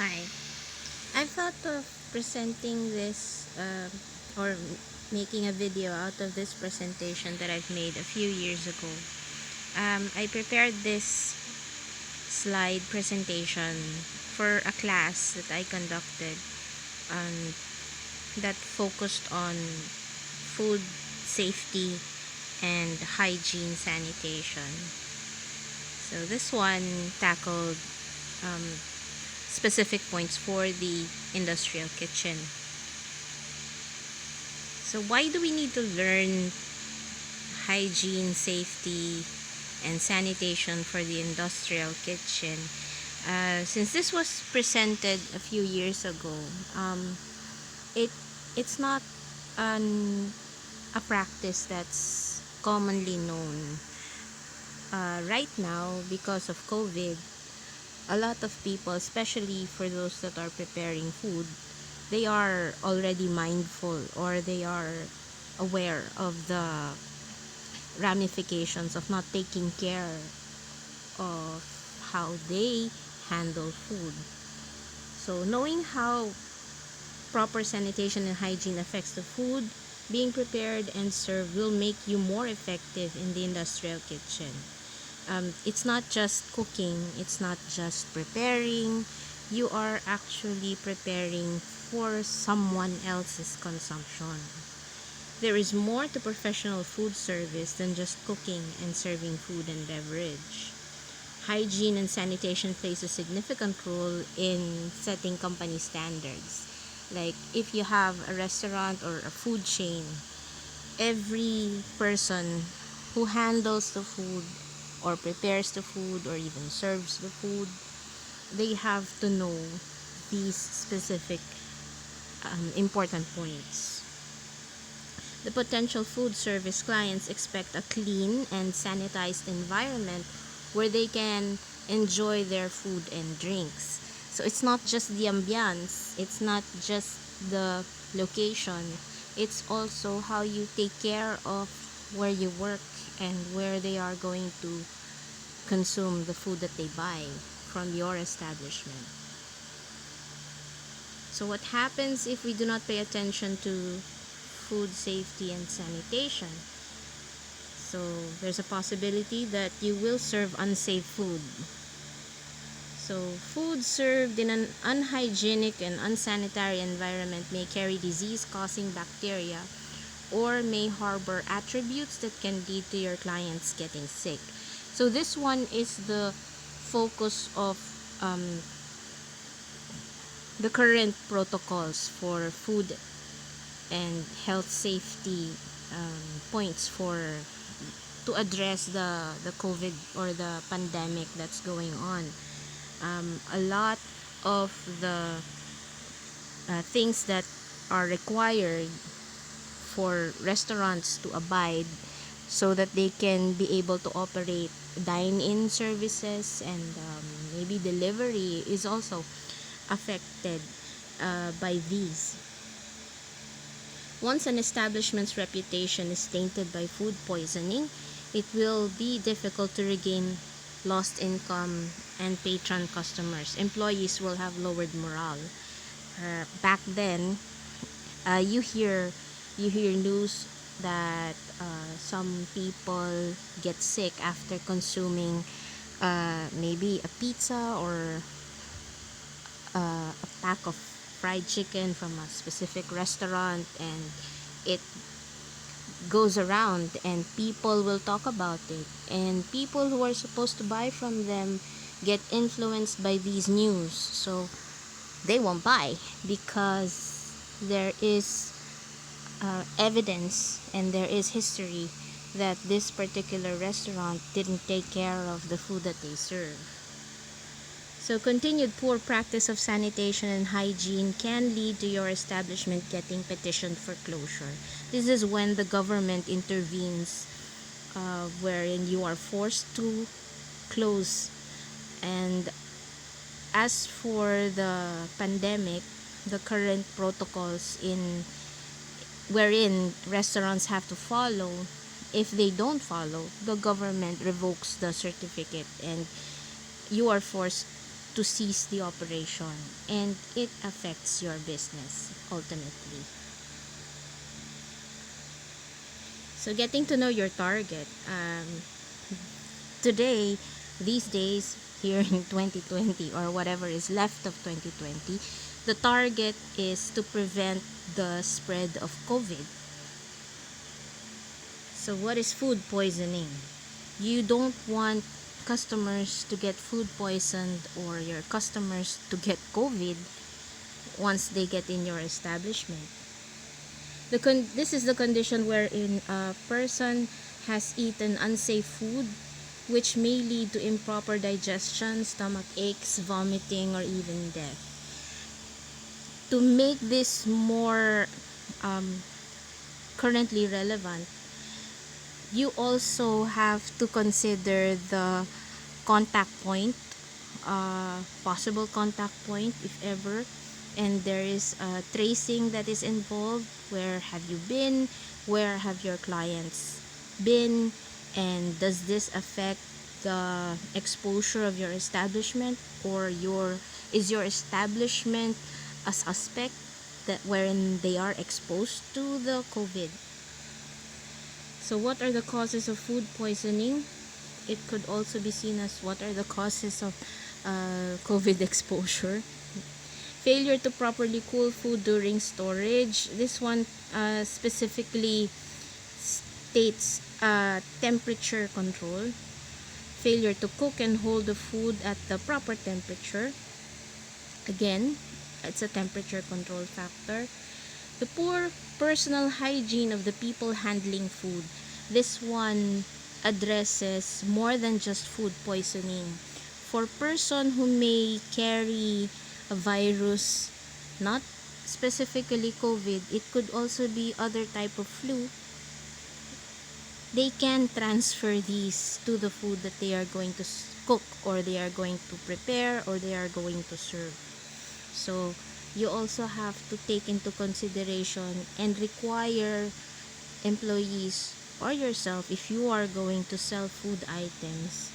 Hi. I thought of presenting this or making a video out of this presentation that I've made a few years ago. I prepared this slide presentation for a class that I conducted um, that focused on food safety and hygiene sanitation. So this one tackled um, specific points for the industrial kitchen. So why do we need to learn hygiene, safety, and sanitation for the industrial kitchen? Since this was presented a few years ago, it it's not an, a practice that's commonly known. Right now, because of COVID, a lot of people, especially for those that are preparing food, they are already mindful or they are aware of the ramifications of not taking care of how they handle food. So, knowing how proper sanitation and hygiene affects the food being prepared and served will make you more effective in the industrial kitchen. It's not just cooking, it's not just preparing. You are actually preparing for someone else's consumption. There is more to professional food service than just cooking and serving food and beverage. Hygiene and sanitation plays a significant role in setting company standards. Like if you have a restaurant or a food chain, every person who handles the food or prepares the food or even serves the food, they have to know these specific important points. The potential food service clients expect a clean and sanitized environment where they can enjoy their food and drinks. So it's not just the ambiance, it's not just the location, it's also how you take care of where you work and where they are going to consume the food that they buy from your establishment. So what happens if we do not pay attention to food safety and sanitation? So there's a possibility that you will serve unsafe food. So food served in an unhygienic and unsanitary environment may carry disease-causing bacteria or may harbor attributes that can lead to your clients getting sick. So this one is the focus of um, the current protocols for food and health safety points for to address the COVID or the pandemic that's going on. A lot of the things that are required for restaurants to abide so that they can be able to operate dine-in services and maybe delivery is also affected by these. Once an establishment's reputation is tainted by food poisoning, it will be difficult to regain lost income and patron customers. Employees will have lowered morale. Back then, you hear news that some people get sick after consuming maybe a pizza or a pack of fried chicken from a specific restaurant, and it goes around and people will talk about it, and people who are supposed to buy from them get influenced by these news, so they won't buy because there is evidence and there is history that this particular restaurant didn't take care of the food that they serve. So continued poor practice of sanitation and hygiene can lead to your establishment getting petitioned for closure. This is when the government intervenes, wherein you are forced to close. And as for the pandemic, the current protocols in wherein restaurants have to follow, if they don't follow, the government revokes the certificate and you are forced to cease the operation, and it affects your business ultimately. So getting to know your target. Today, these days, here in 2020 or whatever is left of 2020, the target is to prevent the spread of COVID. So what is food poisoning? You don't want customers to get food poisoned or your customers to get COVID once they get in your establishment. This is the condition wherein a person has eaten unsafe food, which may lead to improper digestion, stomach aches, vomiting, or even death. To make this more currently relevant, you also have to consider the contact point, possible contact point if ever, and there is a tracing that is involved. Where have you been? Where have your clients been? And does this affect the exposure of your establishment, or is your establishment a suspect that wherein they are exposed to the COVID? So what are the causes of food poisoning? It could also be seen as what are the causes of COVID exposure. Failure to properly cool food during storage. This one specifically states temperature control. Failure to cook and hold the food at the proper temperature. Again, it's a temperature control factor. The poor personal hygiene of the people handling food. This one addresses more than just food poisoning. For person who may carry a virus, not specifically COVID, it could also be other type of flu. They can transfer these to the food that they are going to cook, or they are going to prepare, or they are going to serve. So you also have to take into consideration and require employees or yourself, if you are going to sell food items,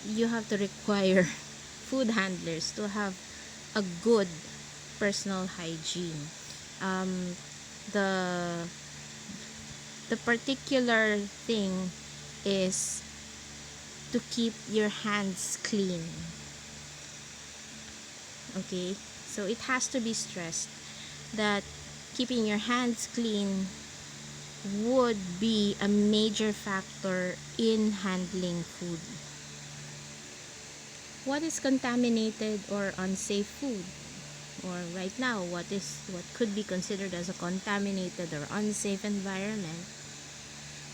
you have to require food handlers to have a good personal hygiene. The particular thing is to keep your hands clean. Okay, so it has to be stressed that keeping your hands clean would be a major factor in handling food. What is contaminated or unsafe food? Or right now, what could be considered as a contaminated or unsafe environment?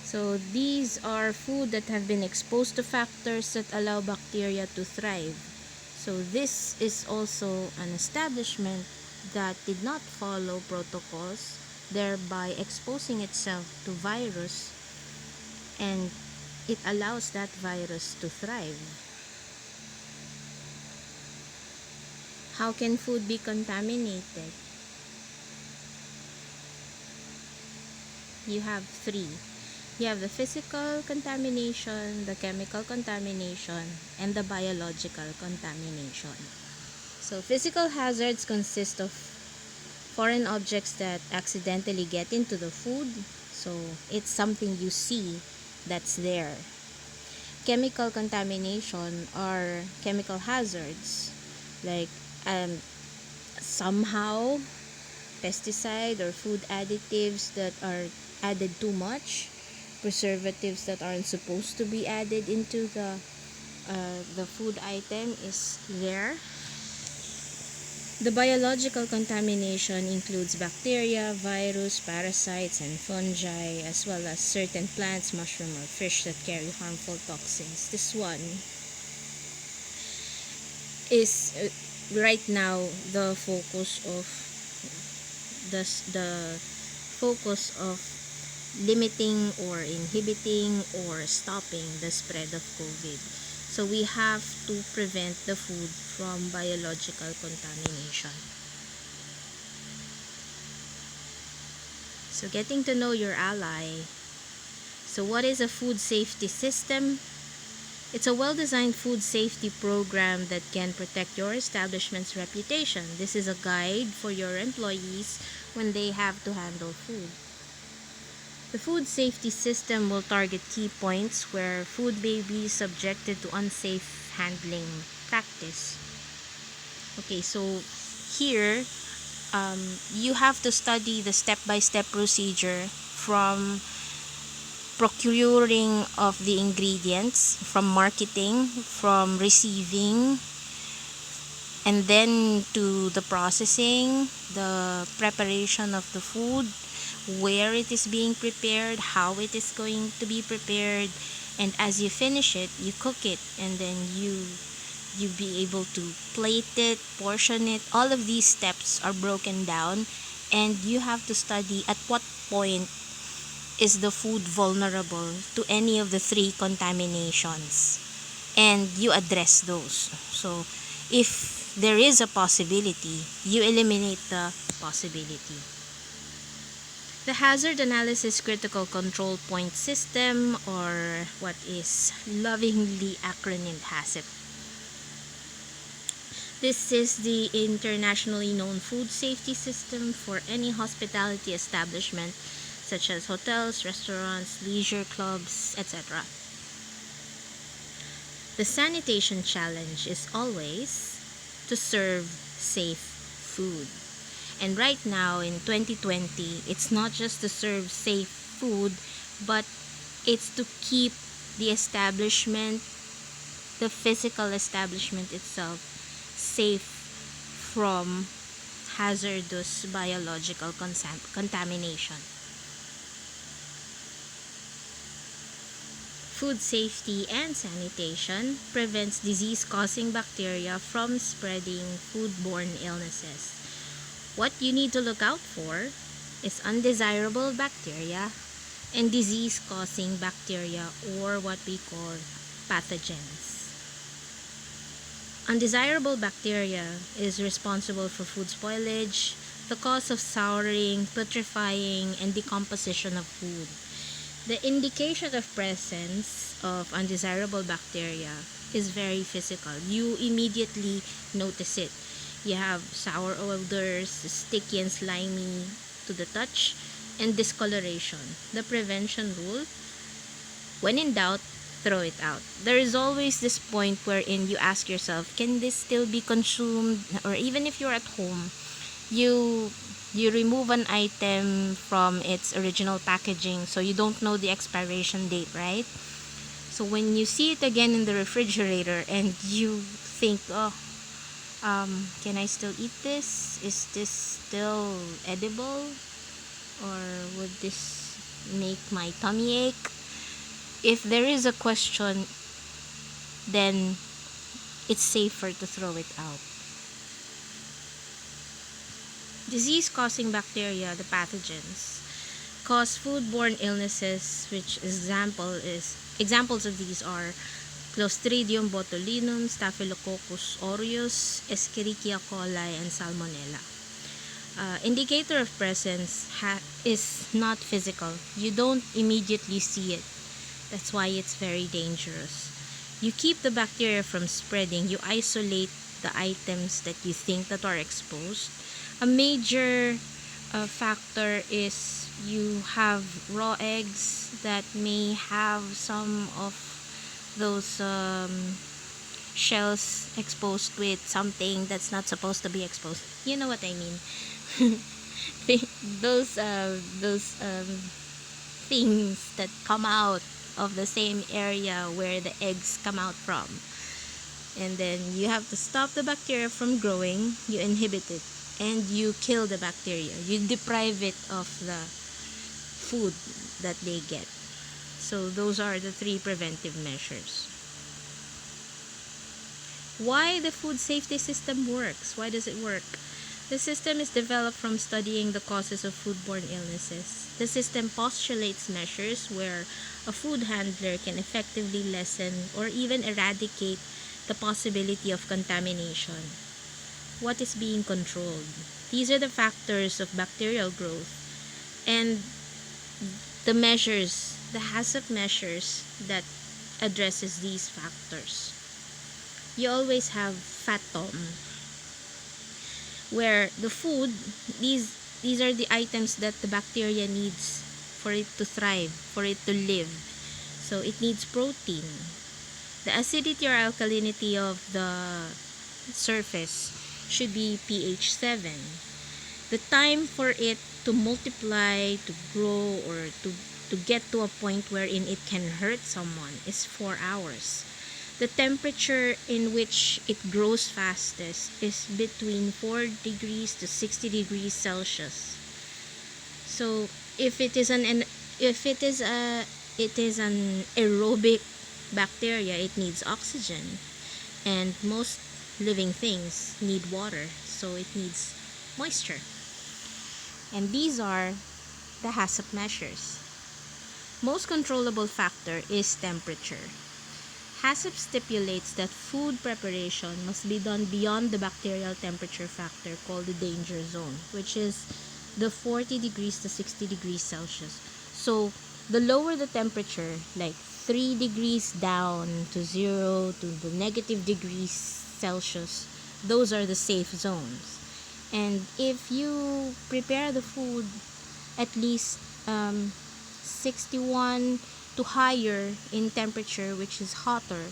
So these are food that have been exposed to factors that allow bacteria to thrive. So this is also an establishment that did not follow protocols, thereby exposing itself to virus, and it allows that virus to thrive. How can food be contaminated? You have three. You have the physical contamination, the chemical contamination, and the biological contamination. So physical hazards consist of foreign objects that accidentally get into the food. So it's something you see that's there. Chemical contamination are chemical hazards, like somehow pesticide or food additives that are added too much, preservatives that aren't supposed to be added into the food item is there. The biological contamination includes bacteria, virus, parasites, and fungi, as well as certain plants, mushroom, or fish that carry harmful toxins. This one is right now the focus of limiting or inhibiting or stopping the spread of COVID. So we have to prevent the food from biological contamination. So getting to know your ally. So what is a food safety system? It's a well-designed food safety program that can protect your establishment's reputation. This is a guide for your employees when they have to handle food. The food safety system will target key points where food may be subjected to unsafe handling practice. Okay, so here you have to study the step-by-step procedure from procuring of the ingredients, from marketing, from receiving, and then to the processing, the preparation of the food, where it is being prepared, how it is going to be prepared, and as you finish it, you cook it, and then you be able to plate it, portion it. All of these steps are broken down, and you have to study at what point is the food vulnerable to any of the three contaminations, and you address those. So if there is a possibility, you eliminate the possibility. The hazard analysis critical control point system, or what is lovingly acronymed HACCP. This is the internationally known food safety system for any hospitality establishment such as hotels, restaurants, leisure clubs, etc. The sanitation challenge is always to serve safe food. And right now in 2020, it's not just to serve safe food, but it's to keep the establishment, the physical establishment itself, safe from hazardous biological contamination. Food safety and sanitation prevents disease-causing bacteria from spreading foodborne illnesses. What you need to look out for is undesirable bacteria and disease-causing bacteria, or what we call pathogens. Undesirable bacteria is responsible for food spoilage, the cause of souring, putrefying, and decomposition of food. The indication of presence of undesirable bacteria is very physical. You immediately notice it. You have sour odors, sticky and slimy to the touch, and discoloration. The prevention rule: when in doubt, throw it out. There is always this point wherein you ask yourself, can this still be consumed? Or even if you're at home, you remove an item from its original packaging, so you don't know the expiration date, right? So when you see it again in the refrigerator and you think, oh, can I still eat this? Is this still edible? Or would this make my tummy ache? If there is a question, then it's safer to throw it out. Disease-causing bacteria, the pathogens, cause foodborne illnesses, which examples of these are Clostridium botulinum, Staphylococcus aureus, Escherichia coli, and Salmonella. Indicator of presence is not physical. You don't immediately see it. That's why it's very dangerous. You keep the bacteria from spreading. You isolate the items that you think that are exposed. A major factor is you have raw eggs that may have some of those shells exposed with something that's not supposed to be exposed. You know what I mean? those things that come out of the same area where the eggs come out from. And then you have to stop the bacteria from growing. You inhibit it, and you kill the bacteria. You deprive it of the food that they get. So those are the three preventive measures. Why the food safety system works? Why does it work? The system is developed from studying the causes of foodborne illnesses. The system postulates measures where a food handler can effectively lessen or even eradicate the possibility of contamination. What is being controlled? These are the factors of bacterial growth, and the measures, the HACCP measures that addresses these factors. You always have FATOM, where the food, these are the items that the bacteria needs for it to thrive, for it to live. So it needs protein. The acidity or alkalinity of the surface should be pH 7. The time for it to multiply, to grow, or to get to a point wherein it can hurt someone is 4 hours. The temperature in which it grows fastest is between 4 degrees to 60 degrees Celsius. So if it is an if it is an aerobic bacteria, it needs oxygen, and most living things need water, so it needs moisture. And these are the HACCP measures. Most controllable factor is temperature. HACCP stipulates that food preparation must be done beyond the bacterial temperature factor called the danger zone, which is the 40 degrees to 60 degrees Celsius. So the lower the temperature, like 3 degrees down to 0 to the negative degrees Celsius, those are the safe zones. And if you prepare the food at least 61 to higher in temperature, which is hotter,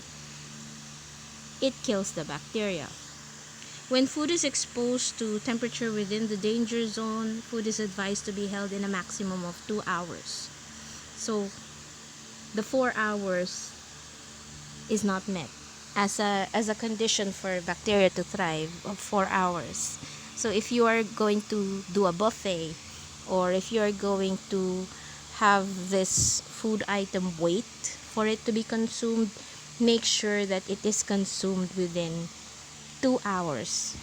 it kills the bacteria. When food is exposed to temperature within the danger zone, food is advised to be held in a maximum of 2 hours. So the 4 hours is not met as a condition for bacteria to thrive of 4 hours. So if you are going to do a buffet, or if you are going to have this food item wait for it to be consumed, make sure that it is consumed within 2 hours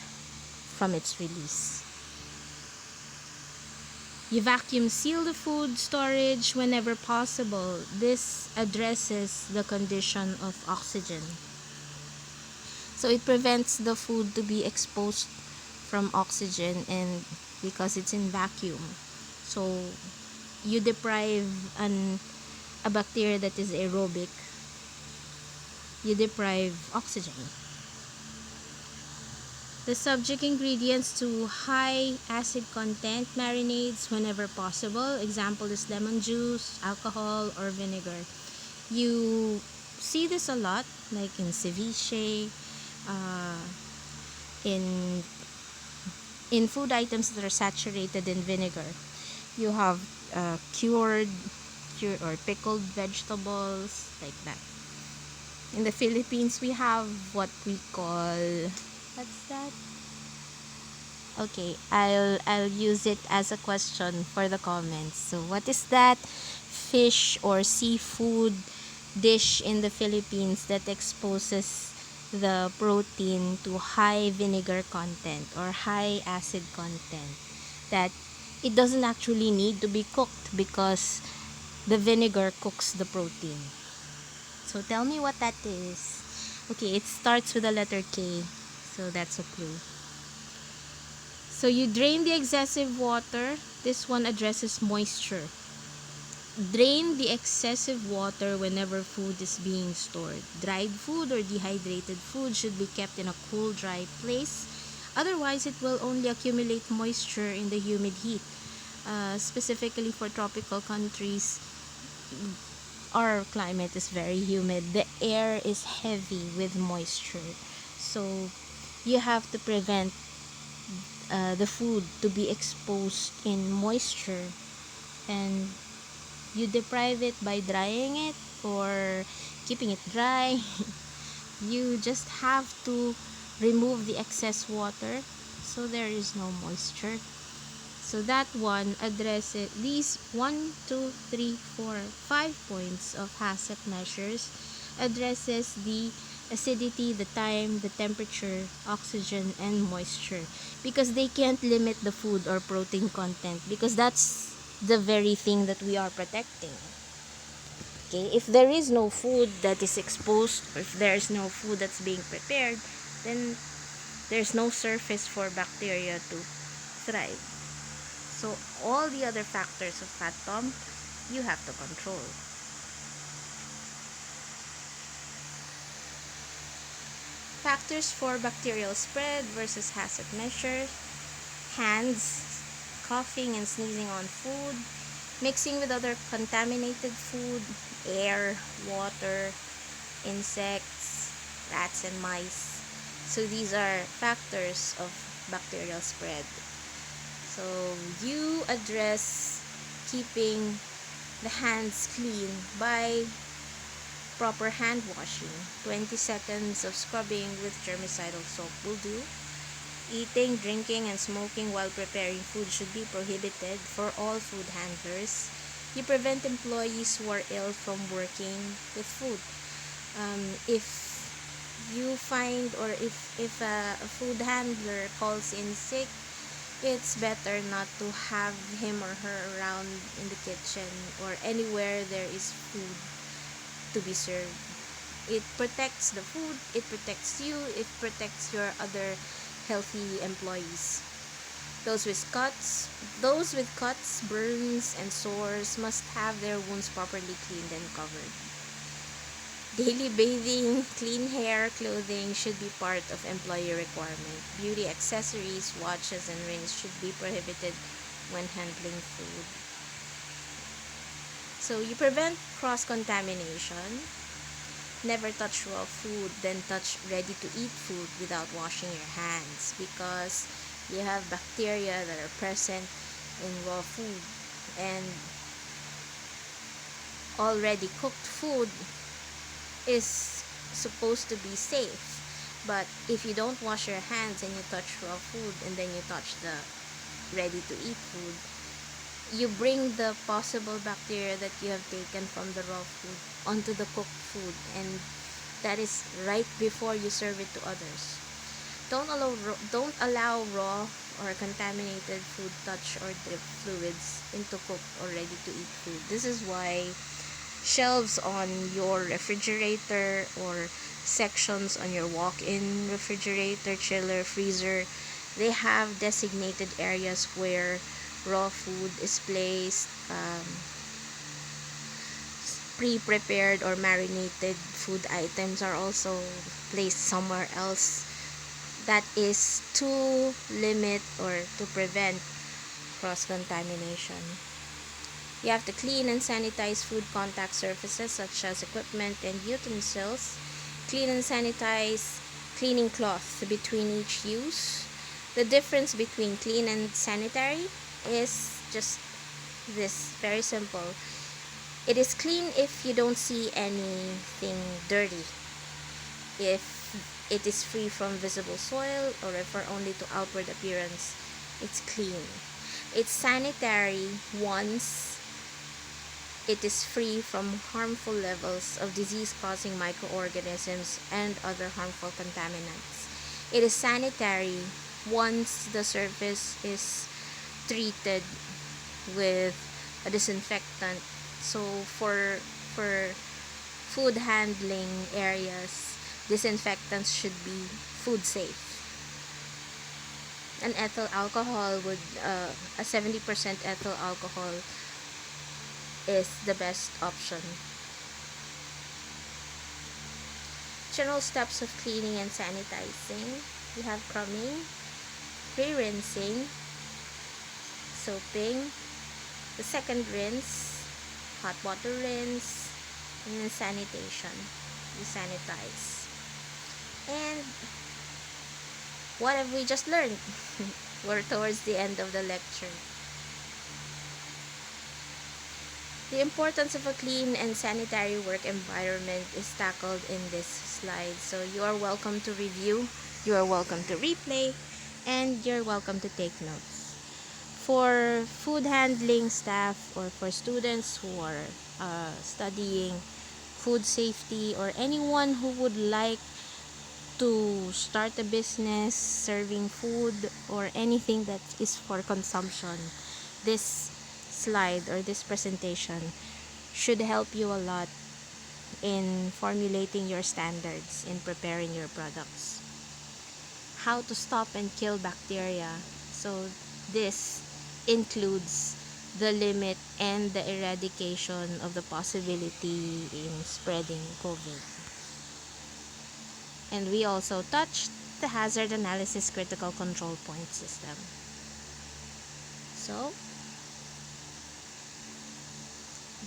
from its release. You vacuum seal the food storage whenever possible. This addresses the condition of oxygen. So it prevents the food to be exposed from oxygen, and because it's in vacuum. So you deprive a bacteria that is aerobic, you deprive oxygen. The subject ingredients to high acid content marinades whenever possible. Example is lemon juice, alcohol, or vinegar. You see this a lot, like in ceviche, in food items that are saturated in vinegar. You have cured or pickled vegetables, like that. In the Philippines, we have what we call, what's that? Okay, I'll use it as a question for the comments. So what is that fish or seafood dish in the Philippines that exposes the protein to high vinegar content or high acid content, that it doesn't actually need to be cooked because the vinegar cooks the protein? So tell me what that is. Okay, it starts with the letter K, so that's a clue. So you drain the excessive water. This one addresses moisture. Drain the excessive water whenever food is being stored. Dried food or dehydrated food should be kept in a cool, dry place. Otherwise, it will only accumulate moisture in the humid heat. Specifically for tropical countries, our climate is very humid. The air is heavy with moisture. So you have to prevent the food to be exposed in moisture, and you deprive it by drying it or keeping it dry. You just have to remove the excess water so there is no moisture. So that one addresses these 1, 2, 3, 4, 5 points of HACCP measures, addresses the acidity, the time, the temperature, oxygen, and moisture, because they can't limit the food or protein content, because that's the very thing that we are protecting. Okay, if there is no food that is exposed, or if there is no food that's being prepared, then there's no surface for bacteria to thrive. So all the other factors of FATOM you have to control. Factors for bacterial spread versus HACCP measures: hands, coughing and sneezing on food, mixing with other contaminated food, air, water, insects, rats and mice. So these are factors of bacterial spread. So you address keeping the hands clean by proper hand washing. 20 seconds of scrubbing with germicidal soap will do. Eating, drinking, and smoking while preparing food should be prohibited for all food handlers. You prevent employees who are ill from working with food. If you find, or if a food handler calls in sick, it's better not to have him or her around in the kitchen or anywhere there is food to be served. It protects the food, it protects you, it protects your other healthy employees. Those with cuts, burns, and sores must have their wounds properly cleaned and covered. Daily bathing, clean hair, clothing should be part of employee requirement. Beauty accessories, watches, and rings should be prohibited when handling food. So you prevent cross-contamination. Never touch raw food, then touch ready-to-eat food without washing your hands, because you have bacteria that are present in raw food, and already cooked food is supposed to be safe. But if you don't wash your hands and you touch raw food and then you touch the ready-to-eat food, you bring the possible bacteria that you have taken from the raw food onto the cooked food, and that is right before you serve it to others. Don't allow raw or contaminated food touch or drip fluids into cooked or ready-to-eat food. This is why shelves on your refrigerator or sections on your walk-in refrigerator, chiller, freezer, they have designated areas where raw food is placed. Pre-prepared or marinated food items are also placed somewhere else. That is to limit or to prevent cross-contamination. You have to clean and sanitize food contact surfaces such as equipment and utensils. Clean and sanitize cleaning cloth between each use. The difference between clean and sanitary is just this, very simple. It is clean if you don't see anything dirty, if it is free from visible soil, or refer only to outward appearance, it's clean. It's sanitary once it is free from harmful levels of disease-causing microorganisms and other harmful contaminants. It is sanitary once the surface is treated with a disinfectant. So for food handling areas, disinfectants should be food safe. An ethyl alcohol would a 70% ethyl alcohol is the best option. General steps of cleaning and sanitizing: we have crumbing, pre-rinsing, soaping, the second rinse, hot water rinse, and then sanitation. We sanitize. And what have we just learned? We're towards the end of the lecture. The importance of a clean and sanitary work environment is tackled in this slide. So you are welcome to review, you are welcome to replay, and you're welcome to take notes. For food handling staff or for students who are studying food safety, or anyone who would like to start a business serving food or anything that is for consumption, this slide or this presentation should help you a lot in formulating your standards in preparing your products. How to stop and kill bacteria. So this includes the limit and the eradication of the possibility in spreading COVID. And we also touched the hazard analysis critical control point system. So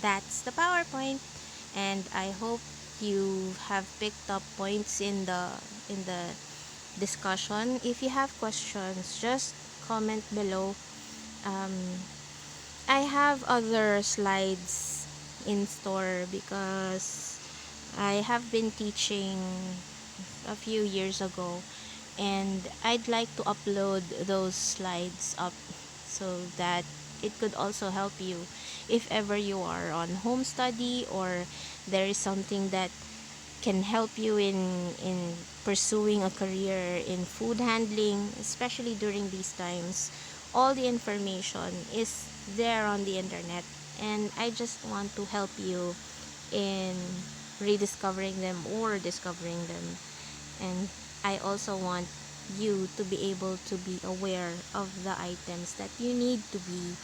that's the PowerPoint, and I hope you have picked up points in the discussion. If you have questions, just comment below. um, I have other slides in store because I have been teaching a few years ago, and I'd like to upload those slides up so that it could also help you if ever you are on home study, or there is something that can help you in pursuing a career in food handling, especially during these times. All the information is there on the internet, and I just want to help you in rediscovering them or discovering them. And I also want you to be able to be aware of the items that you need to be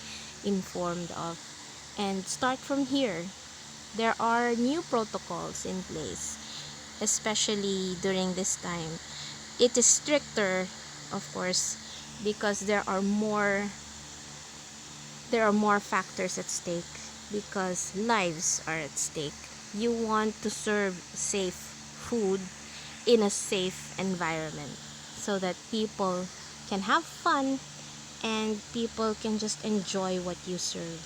informed of, and start from here. There are new protocols in place, especially during this time. It is stricter, of course, because there are more factors at stake, because lives are at stake. You want to serve safe food in a safe environment so that people can have fun and people can just enjoy what you serve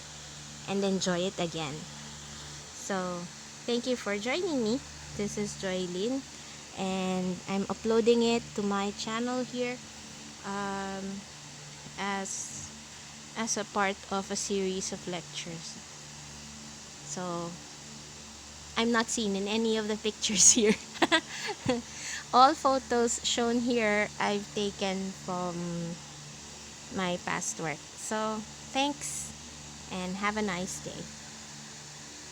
and enjoy it again. So, thank you for joining me. This is Joylene, and I'm uploading it to my channel here, um, as a part of a series of lectures. So, I'm not seen in any of the pictures here. All photos shown here I've taken from my past work. So, thanks and have a nice day.